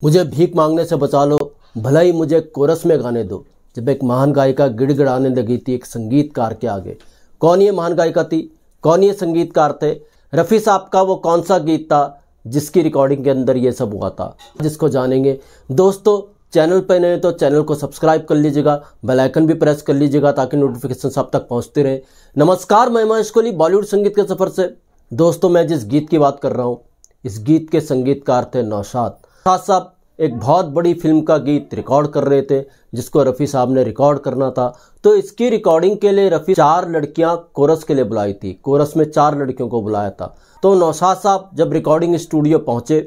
मुझे भीख मांगने से बचा लो, भला ही मुझे कोरस में गाने दो। जब एक महान गायिका गिड़गिड़ाने लगी थी एक संगीतकार के आगे। कौन ये महान गायिका थी, कौन ये संगीतकार थे? रफ़ी साहब का वो कौन सा गीत था जिसकी रिकॉर्डिंग के अंदर ये सब हुआ था, जिसको जानेंगे। दोस्तों, चैनल पे नए तो चैनल को सब्सक्राइब कर लीजिएगा, बेल आइकन भी प्रेस कर लीजिएगा ताकि नोटिफिकेशन सब तक पहुंचते रहे। नमस्कार, मैं महेश कोहली बॉलीवुड संगीत के सफर से। दोस्तों, मैं जिस गीत की बात कर रहा हूँ, इस गीत के संगीतकार थे नौशाद साहब। एक बहुत बड़ी फिल्म का गीत रिकॉर्ड कर रहे थे जिसको रफ़ी साहब ने रिकॉर्ड करना था। तो इसकी रिकॉर्डिंग के लिए रफ़ी 4 लड़कियां कोरस के लिए बुलाई थी। कोरस में 4 लड़कियों को बुलाया था। तो नौशाद साहब जब रिकॉर्डिंग स्टूडियो पहुंचे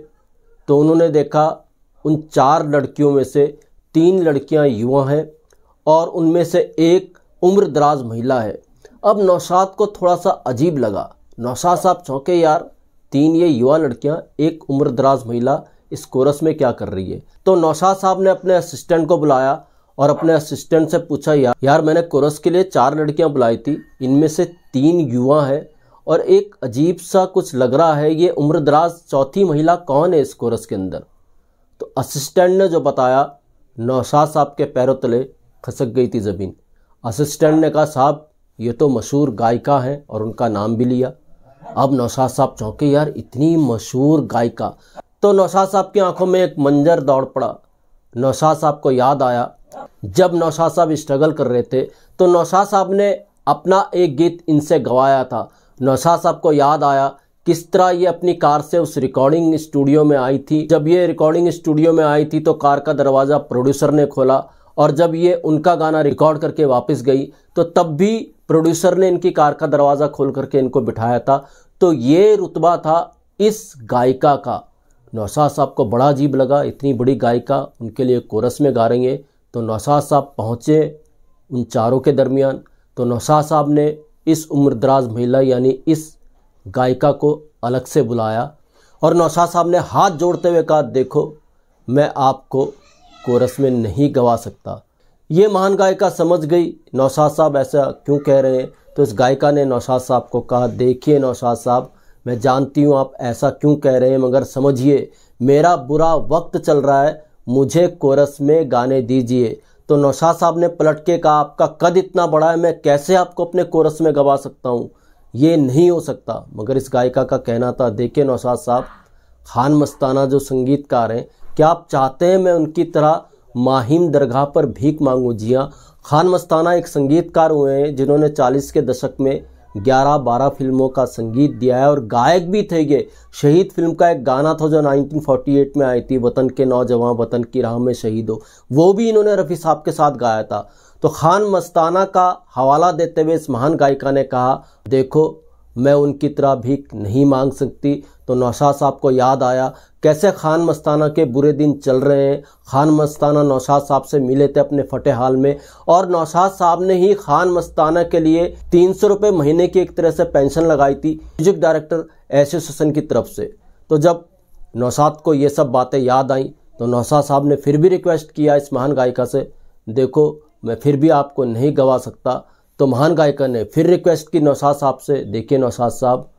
तो उन्होंने देखा उन 4 लड़कियों में से 3 लड़कियां युवा हैं और उनमें से एक उम्रदराज महिला है। अब नौशाद को थोड़ा सा अजीब लगा। नौशाद साहब चौंके, यार 3 ये युवा लड़कियां, एक उम्रदराज महिला इस कोरस में क्या कर रही है। तो नौशाद साहब ने अपने असिस्टेंट को बुलाया और अपने असिस्टेंट से पूछा, यार मैंने कोरस के लिए 4 लड़कियां बुलाई थी, इनमें से 3 युवा है और एक अजीब सा कुछ लग रहा है, ये उम्रदराज चौथी महिला कौन है इस कोरस के अंदर। तो असिस्टेंट ने जो बताया, नौशाद साहब के पैरों तले खसक गई थी ज़मीन। असिस्टेंट ने कहा, साहब ये तो मशहूर गायिका हैं, और उनका नाम भी लिया। अब नौशाद साहब चौंके, यार इतनी मशहूर गायिका। तो नौशाद साहब की आंखों में एक मंजर दौड़ पड़ा। नौशाद साहब को याद आया, जब नौशाद साहब स्ट्रगल कर रहे थे तो नौशाद साहब ने अपना एक गीत इनसे गवाया था। नौशाद साहब को याद आया किस तरह ये अपनी कार से उस रिकॉर्डिंग स्टूडियो में आई थी। जब ये रिकॉर्डिंग स्टूडियो में आई थी तो कार का दरवाज़ा प्रोड्यूसर ने खोला, और जब ये उनका गाना रिकॉर्ड करके वापस गई तो तब भी प्रोड्यूसर ने इनकी कार का दरवाज़ा खोल करके इनको बिठाया था। तो ये रुतबा था इस गायिका का। नौशाद साहब को बड़ा अजीब लगा, इतनी बड़ी गायिका उनके लिए कोरस में गा रही है। तो नौशाद साहब पहुँचे उन 4 के दरमियान। तो नौशाद साहब ने इस उम्रदराज महिला यानी इस गायिका को अलग से बुलाया और नौशाद साहब ने हाथ जोड़ते हुए कहा, देखो मैं आपको कोरस में नहीं गवा सकता। ये महान गायिका समझ गई नौशाद साहब ऐसा क्यों कह रहे हैं। तो इस गायिका ने नौशाद साहब को कहा, देखिए नौशाद साहब, मैं जानती हूँ आप ऐसा क्यों कह रहे हैं, मगर समझिए मेरा बुरा वक्त चल रहा है, मुझे कोरस में गाने दीजिए। तो नौशाद साहब ने पलट के कहा, आपका कद इतना बड़ा है, मैं कैसे आपको अपने कोरस में गवा सकता हूँ, ये नहीं हो सकता। मगर इस गायिका का कहना था, देखिए नौशाद साहब, खान मस्ताना जो संगीतकार हैं, क्या आप चाहते हैं मैं उनकी तरह माहिम दरगाह पर भीख मांगूँ? जी हाँ, खान मस्ताना एक संगीतकार हुए हैं जिन्होंने 40 के दशक में 11-12 फिल्मों का संगीत दिया है और गायक भी थे। ये शहीद फिल्म का एक गाना था जो 1948 में आई थी, वतन के नौजवान वतन की राह में शहीद हो, वो भी इन्होंने रफ़ी साहब के साथ गाया था। तो खान मस्ताना का हवाला देते हुए इस महान गायिका ने कहा, देखो मैं उनकी तरह भीख नहीं मांग सकती। तो नौशाद साहब को याद आया कैसे खान मस्ताना के बुरे दिन चल रहे हैं। खान मस्ताना नौशाद साहब से मिले थे अपने फतेह हाल में, और नौशाद साहब ने ही खान मस्ताना के लिए 300 रुपये महीने की एक तरह से पेंशन लगाई थी म्यूजिक डायरेक्टर एसोसिएशन की तरफ से। तो जब नौशाद को ये सब बातें याद आई तो नौशाद साहब ने फिर भी रिक्वेस्ट किया इस महान गायिका से, देखो मैं फिर भी आपको नहीं गवा सकता। तो महान गायिका ने फिर रिक्वेस्ट की नौशाद साहब से, देखिए नौशाद साहब,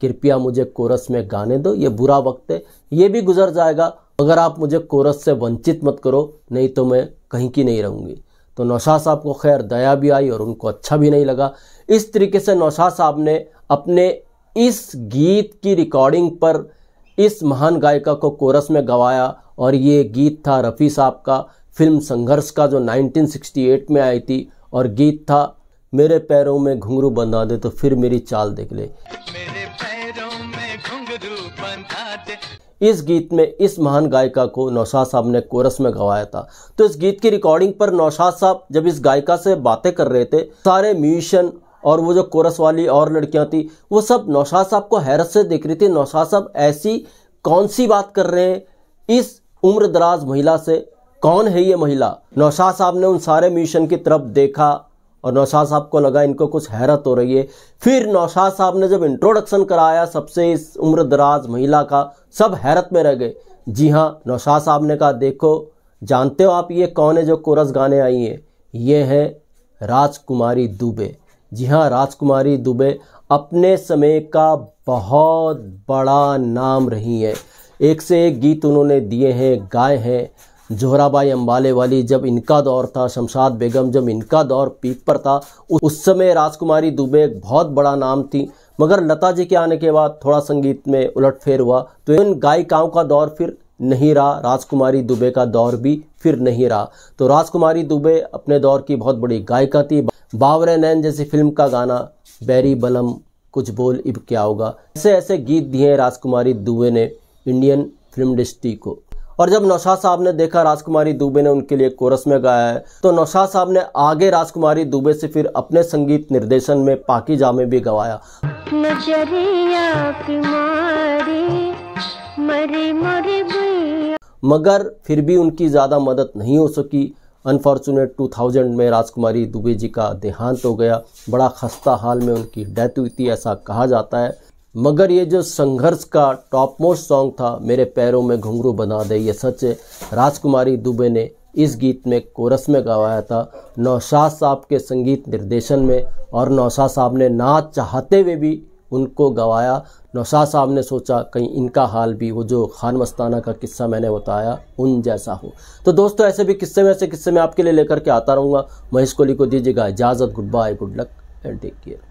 कृपया मुझे कोरस में गाने दो, ये बुरा वक्त है, ये भी गुजर जाएगा, अगर आप मुझे कोरस से वंचित मत करो, नहीं तो मैं कहीं की नहीं रहूँगी। तो नौशाद साहब को खैर दया भी आई और उनको अच्छा भी नहीं लगा। इस तरीके से नौशाद साहब ने अपने इस गीत की रिकॉर्डिंग पर इस महान गायिका को कोरस में गवाया, और ये गीत था रफ़ी साहब का फिल्म संघर्ष का जो 1968 में आई थी, और गीत था, मेरे पैरों में घुंघरू बंधा दे तो फिर मेरी चाल देख ले। मेरे पैरों में घुंघरू बंधा दे। इस गीत में इस महान गायिका को नौशाद साहब ने कोरस में गवाया था। तो इस गीत की रिकॉर्डिंग पर नौशाद साहब जब इस गायिका से बातें कर रहे थे, सारे म्यूजिशियन और वो जो कोरस वाली और लड़कियां थी वो सब नौशाद साहब को हैरत से देख रही थी। नौशाद साहब ऐसी कौन सी बात कर रहे हैं इस उम्रदराज महिला से, कौन है ये महिला? नौशाद साहब ने उन सारे म्यूजिशियन की तरफ देखा और नौशाद साहब को लगा इनको कुछ हैरत हो रही है। फिर नौशाद साहब ने जब इंट्रोडक्शन कराया सबसे इस उम्रदराज महिला का, सब हैरत में रह गए। जी हाँ, नौशाद साहब ने कहा, देखो जानते हो आप ये कौन है जो कोरस गाने आई है? ये है राजकुमारी दुबे। जी हाँ, राजकुमारी दुबे अपने समय का बहुत बड़ा नाम रही है। एक से एक गीत उन्होंने दिए हैं, गाए हैं। जोहराबाई अंबाले वाली जब इनका दौर था, शमशाद बेगम जब इनका दौर पीक पर था, उस समय राजकुमारी दुबे एक बहुत बड़ा नाम थी। मगर लता जी के आने के बाद थोड़ा संगीत में उलटफेर हुआ, तो इन गायिकाओं का दौर फिर नहीं रहा, राजकुमारी दुबे का दौर भी फिर नहीं रहा। तो राजकुमारी दुबे अपने दौर की बहुत बड़ी गायिका थी। बावरे नैन जैसी फिल्म का गाना, बैरी बलम कुछ बोल इब क्या होगा, ऐसे ऐसे गीत दिए राजकुमारी दुबे ने इंडियन फिल्म इंडस्ट्री को। और जब नौशाद साहब ने देखा राजकुमारी दुबे ने उनके लिए कोरस में गाया है, तो नौशाद साहब ने आगे राजकुमारी दुबे से फिर अपने संगीत निर्देशन में पाकीज़ा में भी गवाया। मगर फिर भी उनकी ज़्यादा मदद नहीं हो सकी। अनफॉर्चुनेट 2000 में राजकुमारी दुबे जी का देहांत हो गया। बड़ा खस्ता हाल में उनकी डेथ हुई थी, ऐसा कहा जाता है। मगर ये जो संघर्ष का टॉप मोस्ट सॉन्ग था, मेरे पैरों में घुंघरू बना दे, ये सच है। राजकुमारी दुबे ने इस गीत में कोरस में गवाया था, नौशाद साहब के संगीत निर्देशन में, और नौशाद साहब ने ना चाहते हुए भी उनको गवाया। नौशाद साहब ने सोचा कहीं इनका हाल भी वो जो खान मस्ताना का किस्सा मैंने बताया उन जैसा हो। तो दोस्तों, ऐसे भी किस्से मैं आपके लिए लेकर के आता रहूँगा। महेश कोहली को दीजिएगा इजाज़त। Goodbye, good luck and take care.